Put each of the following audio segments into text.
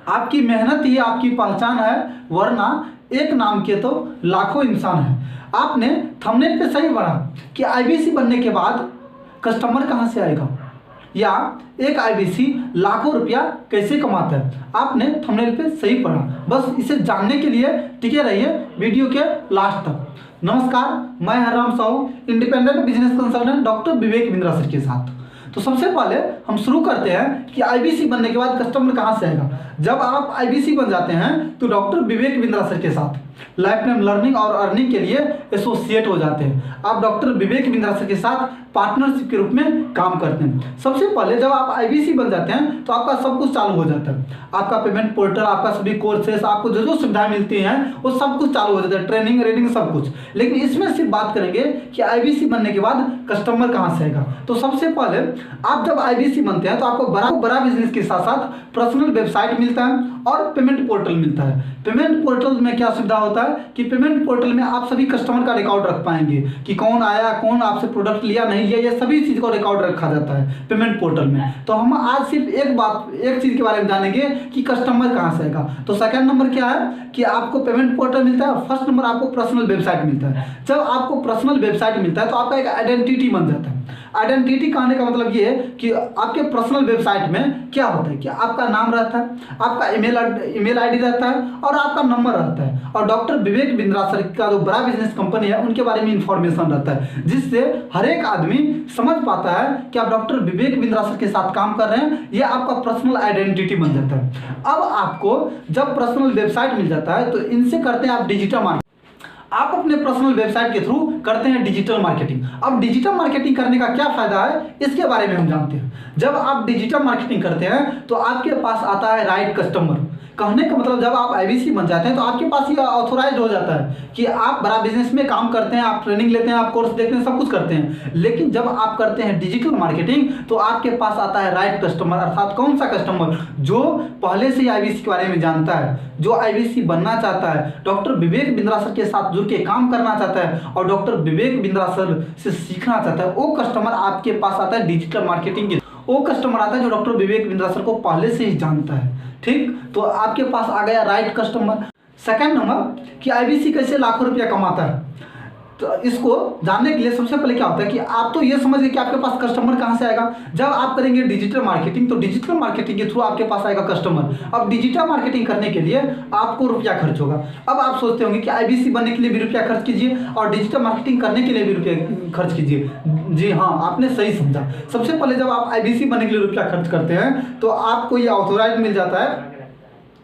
आपकी मेहनत ही आपकी पहचान है, वरना एक नाम के तो लाखों इंसान हैं। आपने थंबनेल पे सही पढ़ा कि आईबीसी बनने के बाद कस्टमर कहाँ से आएगा, या एक आईबीसी लाखों रुपया कैसे कमाता है। आपने थंबनेल पे सही पढ़ा। बस इसे जानने के लिए टिके रहिए वीडियो के लास्ट तक। नमस्कार, मैं Harram Sahu, independent business consultant doctor Vivek Bindra sir के साथ। तो सबसे पहले हम शुरू करते हैं कि आईबीसी बनने के बाद कस्टमर कहाँ से आएगा। जब आप आईबीसी बन जाते हैं तो डॉक्टर विवेक बिंद्रा सर के साथ लाइफ टाइम लर्निंग और अर्निंग के लिए एसोसिएट हो जाते हैं। आप डॉक्टर विवेक बिंद्रा सर के साथ पार्टनरशिप के रूप में काम करते हैं। सबसे पहले जब आप आईबीसी बन जाते हैं तो आपका सब कुछ चालू हो जाता है। आपका पेमेंट पोर्टल, आपका सभी कोर्सेस, आपको जो जो सुविधाएं मिलती हैं वो सब कुछ चालू हो जाता है, ट्रेनिंग रेडिंग सब कुछ। लेकिन इसमें सिर्फ बात करेंगे कि आईबीसी बनने के बाद कस्टमर कहाँ से आएगा। तो सबसे पहले आप जब आईबीसी बनते हैं तो आपको बड़ा बिजनेस के साथ साथ पर्सनल वेबसाइट मिलता है और पेमेंट पोर्टल मिलता है। पेमेंट पोर्टल में क्या सुविधा होता है कि पेमेंट पोर्टल में आप सभी कस्टमर का रिकॉर्ड रख पाएंगे कि कौन आया, कौन आपसे प्रोडक्ट लिया नहीं लिया, ये सभी चीज़ को रिकॉर्ड रखा जाता है पेमेंट पोर्टल में। तो हम आज सिर्फ एक चीज़ के बारे में जानेंगे कि कस्टमर कहाँ से आएगा। तो सेकंड नंबर क्या है कि आपको पेमेंट पोर्टल मिलता है, फर्स्ट नंबर आपको पर्सनल वेबसाइट मिलता है। जब आपको पर्सनल वेबसाइट मिलता है तो आपका एक आइडेंटिटी बन जाता है। आइडेंटिटी कहने का मतलब ये है कि आपके पर्सनल वेबसाइट में क्या होता है कि आपका नाम रहता है, आपका ईमेल आईडी रहता है और आपका नंबर रहता है, और डॉक्टर विवेक बिंद्रा सर का जो बड़ा बिजनेस कंपनी है उनके बारे में इंफॉर्मेशन रहता है, जिससे हर एक आदमी समझ पाता है कि आप डॉक्टर विवेक बिंद्रा सर के साथ काम कर रहे हैं। ये आपका पर्सनल आइडेंटिटी बन जाता है। अब आपको जब पर्सनल वेबसाइट मिल जाता है तो इनसे करते हैं आप डिजिटल मार्केटिंग। आप अपने पर्सनल वेबसाइट के थ्रू करते हैं डिजिटल मार्केटिंग। अब डिजिटल मार्केटिंग करने का क्या फायदा है इसके बारे में हम जानते हैं। जब आप डिजिटल मार्केटिंग करते हैं तो आपके पास आता है राइट कस्टमर। कहने का मतलब जब आप आईबीसी बन जाते हैं तो आपके पास ये ऑथोराइज हो जाता है कि आप बड़ा बिजनेस में काम करते हैं, आप ट्रेनिंग लेते हैं, आप कोर्स देखते हैं, सब कुछ करते हैं। लेकिन जब आप करते हैं डिजिटल मार्केटिंग तो आपके पास आता है राइट कस्टमर। अर्थात कौन सा कस्टमर? जो पहले से ही आईबीसी के बारे में जानता है, जो आईबीसी बनना चाहता है, डॉक्टर विवेक बिंद्रा सर के साथ जुड़ के काम करना चाहता है और डॉक्टर विवेक बिंद्रा सर से सीखना चाहता है, वो कस्टमर आपके पास आता है डिजिटल मार्केटिंग के। वो कस्टमर आता है जो डॉक्टर विवेक बिंद्रा सर को पहले से ही जानता है। ठीक, तो आपके पास आ गया राइट कस्टमर। सेकंड नंबर कि आईबीसी कैसे लाखों रुपया कमाता है। तो इसको जानने के लिए सबसे पहले क्या होता है कि आप तो ये समझिए कि आपके पास कस्टमर कहाँ से आएगा। जब आप करेंगे डिजिटल मार्केटिंग तो डिजिटल मार्केटिंग के थ्रू आपके पास आएगा कस्टमर। अब डिजिटल मार्केटिंग करने के लिए आपको रुपया खर्च होगा। अब आप सोचते होंगे कि आईबीसी बनने के लिए भी रुपया खर्च कीजिए और डिजिटल मार्केटिंग करने के लिए भी रुपया खर्च कीजिए। जी हाँ, आपने सही समझा। सबसे पहले जब आप आईबीसी बनने के लिए रुपया खर्च करते हैं तो आपको ये ऑथोराइज मिल जाता है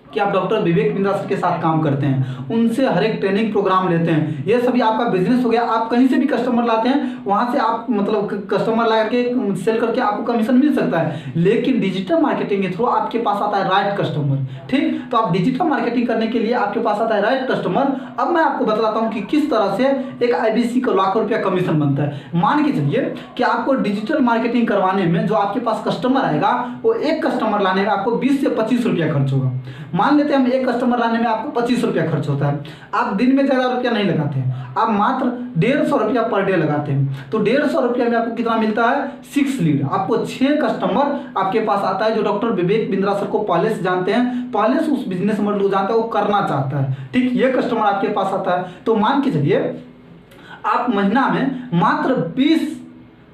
कि आप डॉक्टर विवेक बिंद्रा सर के साथ काम करते हैं, उनसे हर एक ट्रेनिंग प्रोग्राम लेते हैं। ये सभी आपका बिजनेस हो गया। आप कहीं से भी कस्टमर लाते हैं, वहाँ से आप मतलब कस्टमर ला करके सेल करके आपको कमीशन मिल सकता है। लेकिन डिजिटल मार्केटिंग के थ्रू आपके पास आता है राइट कस्टमर। ठीक, तो आप डिजिटल मार्केटिंग करने के लिए आपके पास आता है राइट कस्टमर। अब मैं आपको बतलाता हूँ कि किस तरह से एक आईबीसी को लाखों रुपया कमीशन बनता है। मान के चलिए कि आपको डिजिटल मार्केटिंग करवाने में जो आपके पास कस्टमर आएगा वो एक कस्टमर लाने में आपको 20 से 25 रुपया खर्च होगा। मान लेते हैं हम एक कस्टमर लाने में आपको 25 रुपया खर्च होता है। आप दिन में ज़्यादा रुपया नहीं लगाते हैं, आप मात्र 150 रुपया पर डे लगाते हैं। तो 150 रुपया में आपको कितना मिलता है? 6 लीड। आपको 6 कस्टमर आपके पास आता है जो डॉक्टर विवेक बिंद्रा सर को पहले से जानते हैं, पहले से उस बिजनेस मॉडल को जानता है, वो करना चाहता है। ठीक, ये कस्टमर आपके पास आता है। तो मान के चलिए आप महीना में मात्र 20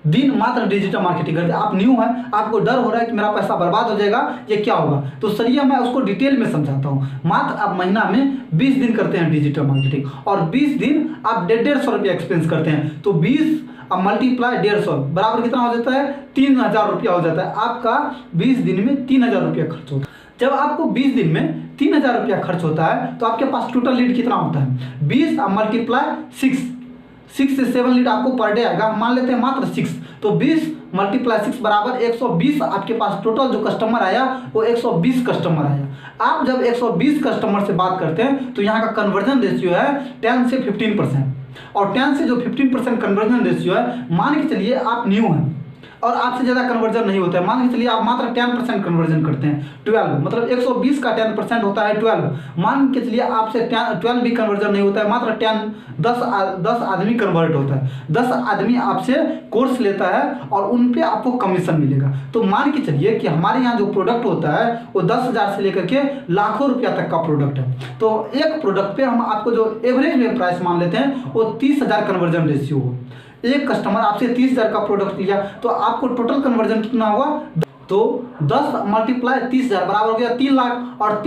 दिन मात्र डिजिटल मार्केटिंग करते हैं। आप न्यू है, आपको डर हो रहा है कि मेरा पैसा बर्बाद हो जाएगा, ये क्या होगा। तो चलिए मैं उसको डिटेल में समझाता हूँ। मात्र आप महीना में 20 दिन करते हैं डिजिटल मार्केटिंग और 20 दिन आप 150 रुपया एक्सपेंस करते हैं। तो 20 अब मल्टीप्लाई 150 बराबर कितना हो जाता है? 3000 रुपया हो जाता है। आपका 20 दिन में 3000 रुपया खर्च होता है। जब आपको 20 दिन में 3000 रुपया खर्च होता है तो आपके पास टोटल लीड कितना होता है? 20 अब मल्टीप्लाई 6 से 7 लीड आपको पर डे आएगा। मान लेते हैं मात्र 6, तो 20 मल्टीप्लाई 6 बराबर 120। आपके पास टोटल जो कस्टमर आया वो 120 कस्टमर आया। आप जब 120 कस्टमर से बात करते हैं तो यहाँ का कन्वर्जन रेशियो है 10 से 15%। और 10 से जो 15% कन्वर्जन रेशियो है, मान के चलिए आप न्यू हैं, और आपसे ज़्यादा कन्वर्जन नहीं होता है। मान के चलिए आप मात्र 10% कन्वर्जन करते हैं, 12 मतलब 120 का 10% होता है 12। मान के चलिए आपसे 12 भी कन्वर्जन नहीं होता है, मात्र 10 आदमी कन्वर्ट होता है। 10 आदमी आपसे कोर्स लेता है और उन पे आपको कमीशन मिलेगा। तो मान के चलिए कि हमारे यहाँ जो प्रोडक्ट होता है वो 10,000 से लेकर के लाखों रुपया तक का प्रोडक्ट है। तो एक प्रोडक्ट पे हम आपको जो एवरेज में प्राइस मान लेते हैं वो 30,000 कन्वर्जन रेशियो हो। एक कस्टमर आपसे 30,000 का प्रोडक्ट लिया तो आपको टोटल कन्वर्जन कितना हुआ, तो 10 × 30,000 बराबर हो गया 3 लाख। और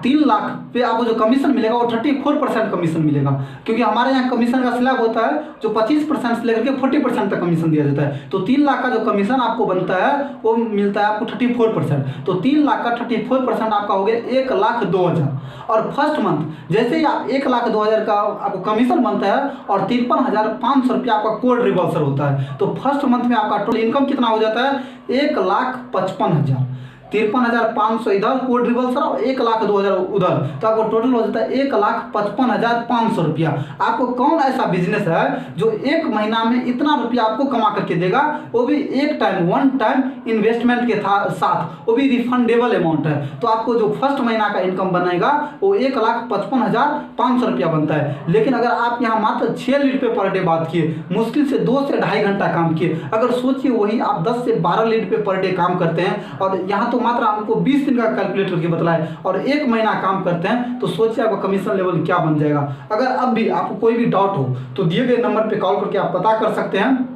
3 लाख पे आपको जो कमीशन मिलेगा वो 34% कमीशन मिलेगा, क्योंकि हमारे यहाँ कमीशन का स्लैब होता है जो 25% से लेकर के 40% तक कमीशन दिया जाता है। तो 3 लाख का जो कमीशन आपको बनता है वो मिलता है आपको 34%। तो 3 लाख का 34% आपका हो गया 1,02,000। और फर्स्ट मंथ जैसे ही आप 1,02,000 का आपको कमीशन बनता है और 53,500 रुपया आपका कोड रिवर्सल होता है, तो फर्स्ट मंथ में आपका टोटल इनकम कितना हो जाता है 1,55,000। 53,500 इधर कोड रिवर्सल और 1,02,000 उधर, तो आपको टोटल हो जाता है 1,55,500 रुपया। आपको कौन ऐसा बिजनेस है जो एक महीना में इतना रुपया आपको कमा करके देगा, वो भी एक टाइम वन टाइम इन्वेस्टमेंट के साथ, वो भी रिफंडेबल अमाउंट है। तो आपको जो फर्स्ट महीना का इनकम बनेगा वो 1,55,500 रुपया बनता है। लेकिन अगर आप यहाँ मात्र 6 लीड पे पर डे बात किए, मुश्किल से 2 से ढाई घंटा काम किए, अगर सोचिए वही आप 10 से 12 लीड पे पर डे काम करते हैं और यहाँ तो मात्र आपको 20 दिन का कैलकुलेट करके बताया और एक महीना काम करते हैं, तो सोचिए आपका कमीशन लेवल क्या बन जाएगा। अगर अब भी आपको कोई भी डाउट हो तो दिए गए नंबर पे कॉल करके आप पता कर सकते हैं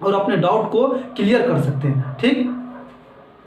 और अपने डाउट को क्लियर कर सकते हैं। ठीक।